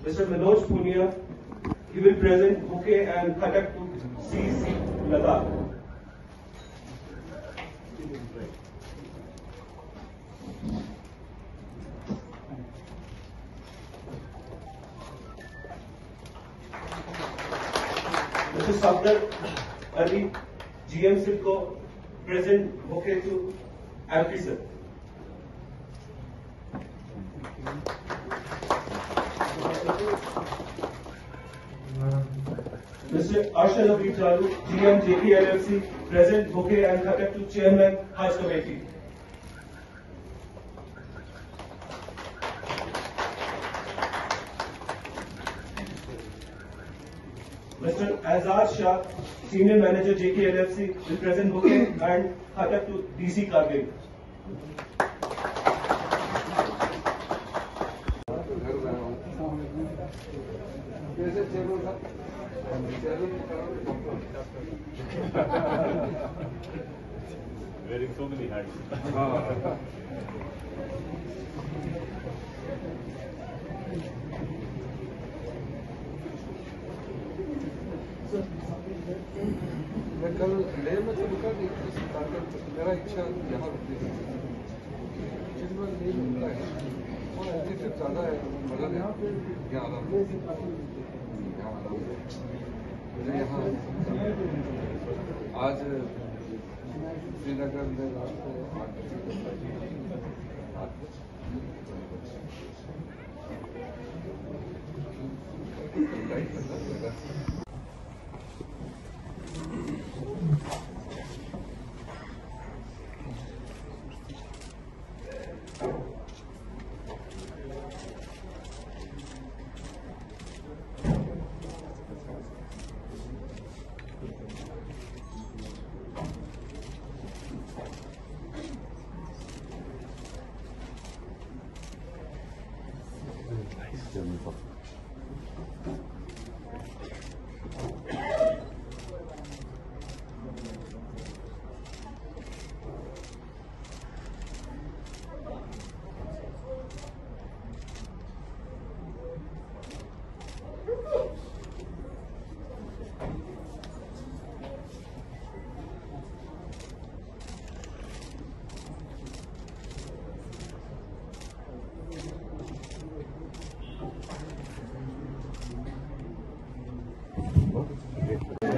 Mr. Manoj Punia, he will present bouquet and khatak to C.C. Lata. Mr. Safdar Ali, GM Silco, present bouquet to MP sir. Mr. Arshad Abhi Chalu, GM JP LLC, present bouquet and khatak to Chairman Hajj Committee. Mr. Azad Shah, Senior Manager JK LLC, will present bouquet and khatak to DC Kargil. Wearing so many hats. मैं कल लेह में तो रुका नहीं, मेरा इच्छा यहाँ रुकने की। जिस बार लेह रुकता है और एल्टीट्यूड ज़्यादा है, मज़ा नहीं यहाँ आराम मुझे यहाँ आज श्रीनगर में रात को 8 बजे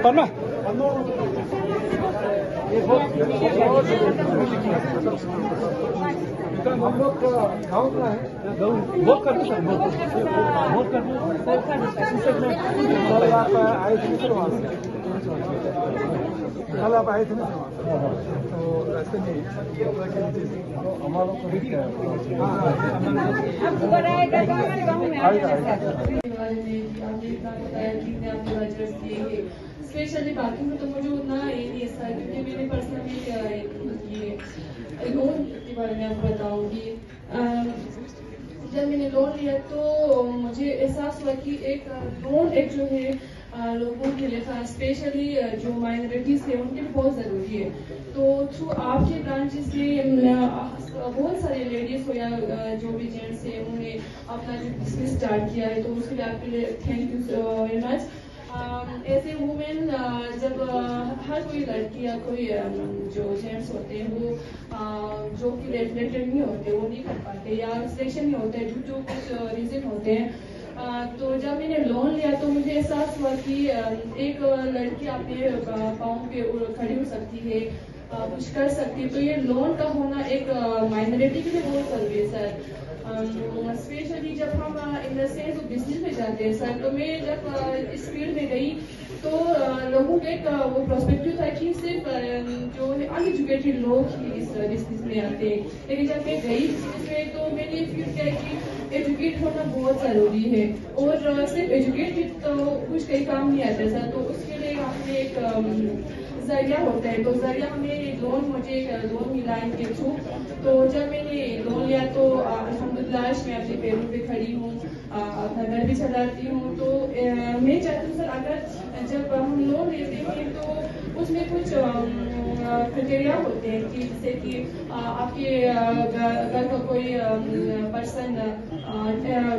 पन्ना हम लोग गाँव का है, वोट करते सर, वोट करते कल आप आए थे सर वहाँ से, कल आप आए थे ना तो रास्ते में हमारा स्पेशली बाकी में तो मुझे उतना ये नहीं था क्योंकि मैंने पर्सनली ये लोन के बारे में आपको बताऊंगी। जब मैंने लोन लिया तो मुझे एहसास हुआ कि एक लोन एक जो है लोगों के लिए था, स्पेशली जो माइनॉरिटीज थे उनके लिए बहुत ज़रूरी है। तो थ्रू आपके ब्रांचेस से बहुत सारे लेडीज हो या जो भी जेंट्स है उन्होंने अपना जो बिजनेस स्टार्ट किया है, तो उसके लिए आपके लिए थैंक यू वेरी मच। ऐसे वुमेन जब हर कोई लड़की या कोई जो जेंट्स होते हैं वो जो कि रिलेटेड नहीं होते, वो नहीं कर पाते या सिलेक्शन नहीं होता है, जो कुछ रीजन होते हैं। तो जब मैंने लोन लिया तो मुझे एहसास हुआ कि एक लड़की अपने पाँव पे खड़ी हो सकती है, कुछ कर सकती है। तो ये लोन का होना एक माइनॉरिटी के लिए बहुत जरूरी है सर। स्पेशली जब हम इन द सेंस बिजनेस में जाते हैं सर, तो मैं जब इस फील्ड में गई तो लोगों के एक वो प्रोस्पेक्टिव था कि सिर्फ जो है अनएजुकेटेड लोग ही इस बिजनेस में आते हैं, लेकिन जब मैं गई बिजनेस में तो मैंने फील किया कि एजुकेट होना बहुत ज़रूरी है और सिर्फ एजुकेटेड तो कुछ कई काम नहीं आता सर। तो उसके लिए हमने एक जरिया होता है, तो जरिया हमें लोन, मुझे लोन मिला इनके थ्रू। तो जब मैंने लोन लिया तो अल्हम्दुलिल्लाह मैं अपने पैरों पे खड़ी हूँ, अपना घर भी चलाती हूँ। तो मैं चाहती हूँ सर अगर जब हम लोन लेते हैं तो उसमें कुछ क्राइटेरिया होते हैं कि जैसे कि आपके घर का कोई पर्सन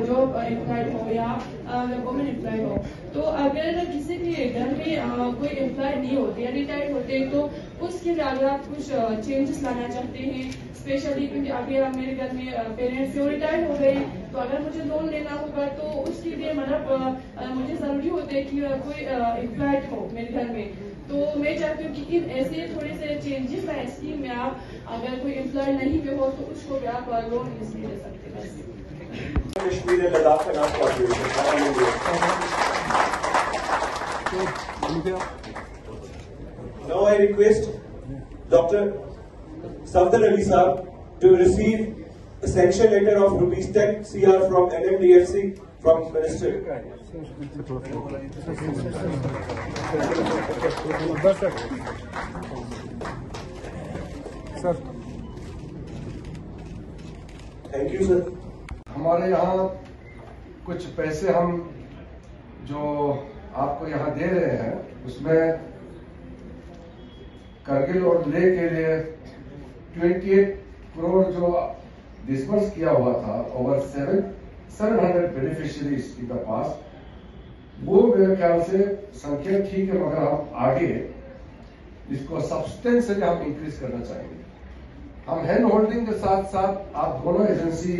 जॉब एम्प्लॉयड हो या वुमेन एम्प्लॉयड हो, तो अगर किसी के घर में कोई एम्प्लॉय नहीं होते या रिटायर्ड होते तो उसके लिए अगर आप कुछ चेंजेस लाना चाहते हैं, स्पेशली क्योंकि अगर मेरे घर में पेरेंट्स जो रिटायर्ड हो गए, तो अगर मुझे लोन लेना होगा तो उसके लिए मतलब मुझे जरूरी होता है कि कोई एम्प्लॉयड हो मेरे घर में। तो मैं चाहती हूँ कि इन ऐसे थोड़े से चेंजेस लाए स्कीम में, आप अगर कोई एम्प्लॉय नहीं भी हो तो उसको भी आप लोन इसलिए दे सकते हैं। Kashmir and Ladakh and North Now I request Dr. Safdar Ali Saab to receive a sanction letter of rupees 10 CR from NMDFC from Minister. Sir, Thank you, sir. हमारे यहाँ कुछ पैसे हम जो आपको यहाँ दे रहे हैं उसमें करगिल और लेह के लिए 28 करोड़ जो डिस्बर्स किया हुआ था ओवर 700 बेनिफिशियरीज इन द पास, वो मेरे ख्याल से संख्या ठीक है, मगर हम आगे इसको सब्सटेंशियली हम इंक्रीज करना चाहेंगे। हम हैंड होल्डिंग के साथ साथ आप दोनों एजेंसी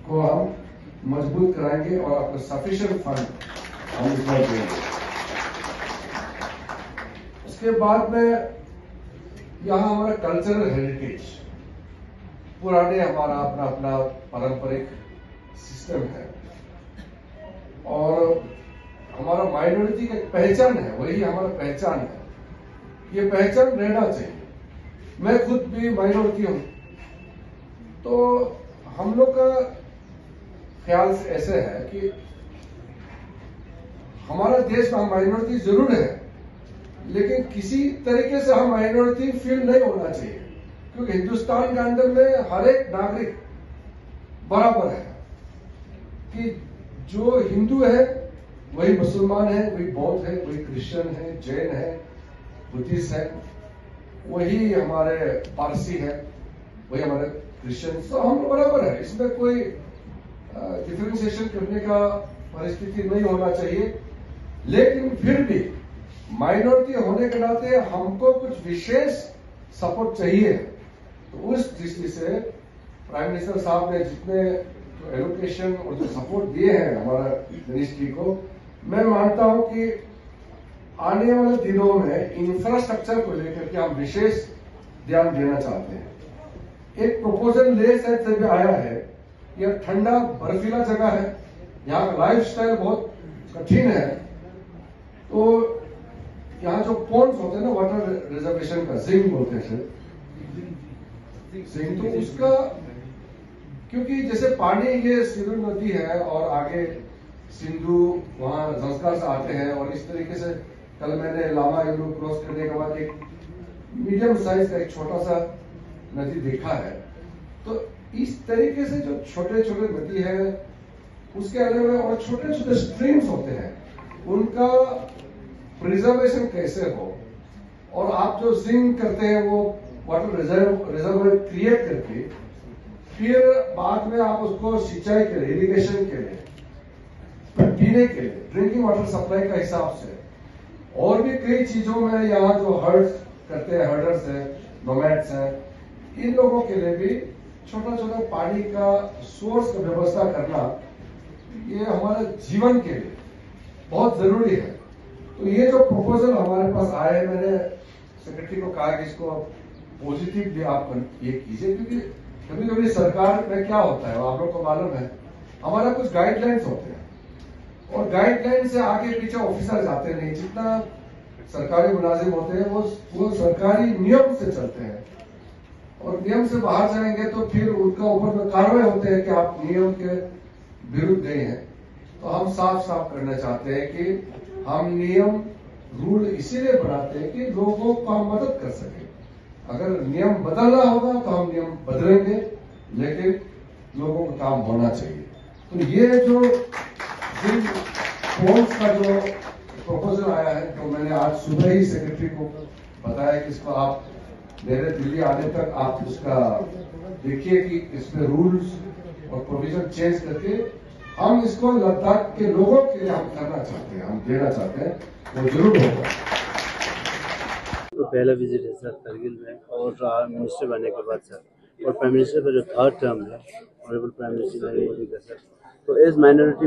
को हम मजबूत कराएंगे और अपना सफिशिएंट फंड हम इसमें देंगे। उसके बाद में यहाँ हमारा कल्चरल हेरिटेज, पुराने हमारा अपना अपना पारंपरिक सिस्टम है और हमारा माइनॉरिटी की पहचान है, वही हमारा पहचान है, ये पहचान रहना चाहिए। मैं खुद भी माइनॉरिटी हूं, तो हम लोग का ख्याल से ऐसे है कि हमारा देश में माइनॉरिटी जरूर है, लेकिन किसी तरीके से हम माइनॉरिटी फील नहीं होना चाहिए, क्योंकि हिंदुस्तान के अंदर में हर एक नागरिक बराबर है कि जो हिंदू है वही मुसलमान है, वही बौद्ध है, वही क्रिश्चियन है, जैन है, बुद्धिस्ट है, वही हमारे पारसी है, वही हमारे क्रिश्चियन, तो हम बराबर है। इसमें कोई डिफरेंशिएशन करने का परिस्थिति नहीं होना चाहिए। लेकिन फिर भी माइनॉरिटी होने के नाते हमको कुछ विशेष सपोर्ट चाहिए। तो उस दृष्टि से प्राइम मिनिस्टर साहब ने जितने एलोकेशन और जो सपोर्ट दिए हैं हमारा मिनिस्ट्री को, मैं मानता हूं कि आने वाले दिनों में इंफ्रास्ट्रक्चर को लेकर के हम विशेष ध्यान देना चाहते हैं। एक प्रोपोजल लेह साइड से भी आया है, यह ठंडा बर्फीला जगह है, यहाँ का लाइफस्टाइल बहुत कठिन है, तो यहाँ जो पॉन्ड्स होते हैं ना, वाटर रिजर्वेशन का जिंग बोलते हैं जिंग, तो उसका क्योंकि जैसे पानी ये सिंधु नदी है और आगे सिंधु वहां संस्कार से आते हैं, और इस तरीके से कल मैंने लामा यूरो क्रॉस करने के बाद एक मीडियम साइज का एक छोटा सा नदी देखा है। तो इस तरीके से जो छोटे छोटे नदी है, उसके अलावा और छोटे छोटे स्ट्रीम्स होते हैं, उनका प्रिजर्वेशन कैसे हो, और आप जो जिंक करते हैं वो वाटर रिजर्व क्रिएट करके फिर बाद में आप उसको सिंचाई के लिए, इरिगेशन के लिए, पीने के लिए, ड्रिंकिंग वाटर सप्लाई का हिसाब से, और भी कई चीजों में यहाँ जो हर्ड्स करते हैं, हर्डर्स हैं, नोमैड्स हैं, इन लोगों के लिए भी छोटा छोटा पानी का सोर्स का व्यवस्था करना, ये हमारे जीवन के लिए बहुत जरूरी है। तो ये जो प्रपोजल हमारे पास आए हैं, मैंने सेक्रेटरी को कहा कि इसको पॉजिटिवली आप ये कीजिए, क्योंकि कभी कभी सरकार में क्या होता है आप लोग को मालूम है, हमारा कुछ गाइडलाइंस होते हैं और गाइडलाइन से आगे पीछे ऑफिसर जाते नहीं। जितना सरकारी मुलाजिम होते हैं वो सरकारी नियम से चलते हैं, और नियम से बाहर जाएंगे तो फिर उनका ऊपर में कार्रवाई होते हैं कि आप नियम के विरुद्ध गए हैं। तो हम साफ साफ करना चाहते हैं कि हम नियम रूल इसीलिए बनाते हैं कि लोगों को हम मदद कर सके। अगर नियम बदलना होगा तो हम नियम बदलेंगे, लेकिन लोगों का काम होना चाहिए। तो ये जो पॉइंट्स का जो प्रपोजल आया है, तो मैंने आज सुबह ही सेक्रेटरी को बताया कि इसको आप मेरे दिल्ली आने तक आप उसका देखिए कि इसमें रूल्स और प्रोविजन चेंज करके हम इसको लद्दाख के लोगों के लिए हम करना चाहते हैं, हम देना चाहते हैं, वो जरूर होगा। तो पहला विजिट है सर करगिल में, और मिनिस्टर बनने के बाद सर, और प्राइम मिनिस्टर का जो थर्ड टर्म है honourable prime minister Narendra Modi का सर, तो एज माइनॉरिटी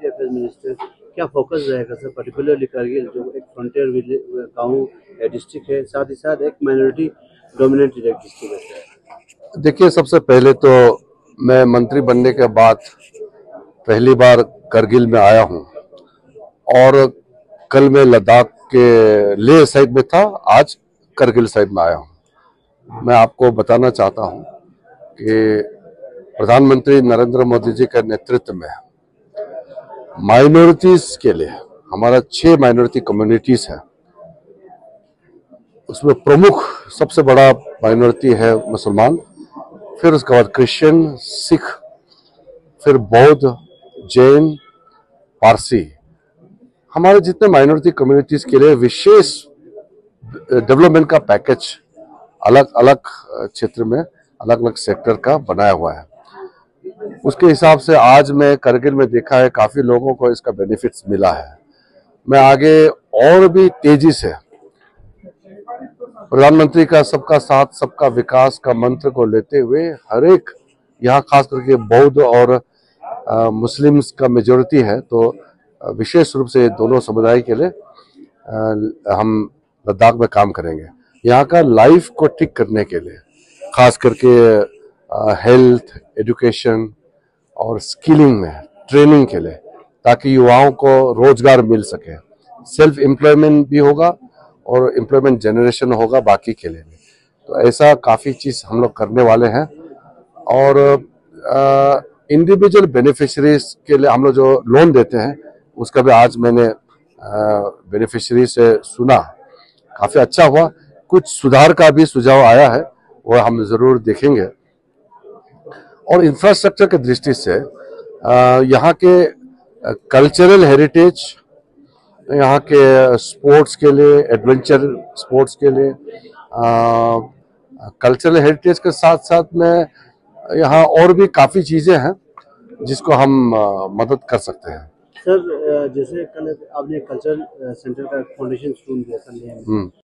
अफेयर्स मिनिस्टर क्या फोकस रहेगा सर, पर्टिकुलरली करगिल जो एक फ्रंटियर गाँव डिस्ट्रिक्ट है, साथ ही साथ एक माइनॉरिटी डोमिनेटेड डिस्ट्रिक्ट है सर। देखिए, सबसे पहले तो मैं मंत्री बनने के बाद पहली बार करगिल में आया हूं, और कल मैं लद्दाख के लेह साइड में था, आज करगिल साइड में आया हूं। मैं आपको बताना चाहता हूं कि प्रधानमंत्री नरेंद्र मोदी जी के नेतृत्व में माइनॉरिटीज के लिए, हमारा 6 माइनॉरिटी कम्युनिटीज है, उसमें प्रमुख सबसे बड़ा माइनॉरिटी है मुसलमान, फिर उसके बाद क्रिश्चियन, सिख, फिर बौद्ध, जैन, पारसी। हमारे जितने माइनॉरिटी कम्युनिटीज के लिए विशेष डेवलपमेंट का पैकेज अलग अलग क्षेत्र में, अलग अलग सेक्टर का बनाया हुआ है। उसके हिसाब से आज मैं करगिल में देखा है काफी लोगों को इसका बेनिफिट्स मिला है। मैं आगे और भी तेजी से प्रधानमंत्री का सबका साथ सबका विकास का मंत्र को लेते हुए हर एक, यहाँ खास करके बौद्ध और मुस्लिम्स का मेजोरिटी है, तो विशेष रूप से दोनों समुदाय के लिए हम लद्दाख में काम करेंगे। यहाँ का लाइफ को ठीक करने के लिए, खास करके हेल्थ, एजुकेशन और स्किलिंग में ट्रेनिंग के लिए, ताकि युवाओं को रोजगार मिल सके, सेल्फ एम्प्लॉयमेंट भी होगा और एम्प्लॉयमेंट जनरेशन होगा बाकी के लिए भी। तो ऐसा काफ़ी चीज़ हम लोग करने वाले हैं। और इंडिविजुअल बेनिफिशरीज के लिए हम लोग जो लोन देते हैं, उसका भी आज मैंने बेनिफिशरी से सुना, काफ़ी अच्छा हुआ। कुछ सुधार का भी सुझाव आया है, वो हम ज़रूर देखेंगे। और इंफ्रास्ट्रक्चर की दृष्टि से यहाँ के कल्चरल हेरिटेज, यहाँ के स्पोर्ट्स के लिए, एडवेंचर स्पोर्ट्स के लिए, कल्चरल हेरिटेज के साथ साथ में यहाँ और भी काफ़ी चीज़ें हैं जिसको हम मदद कर सकते हैं। सर जैसे कल आपने कल्चरल सेंटर का फाउंडेशन स्टोन दिया था,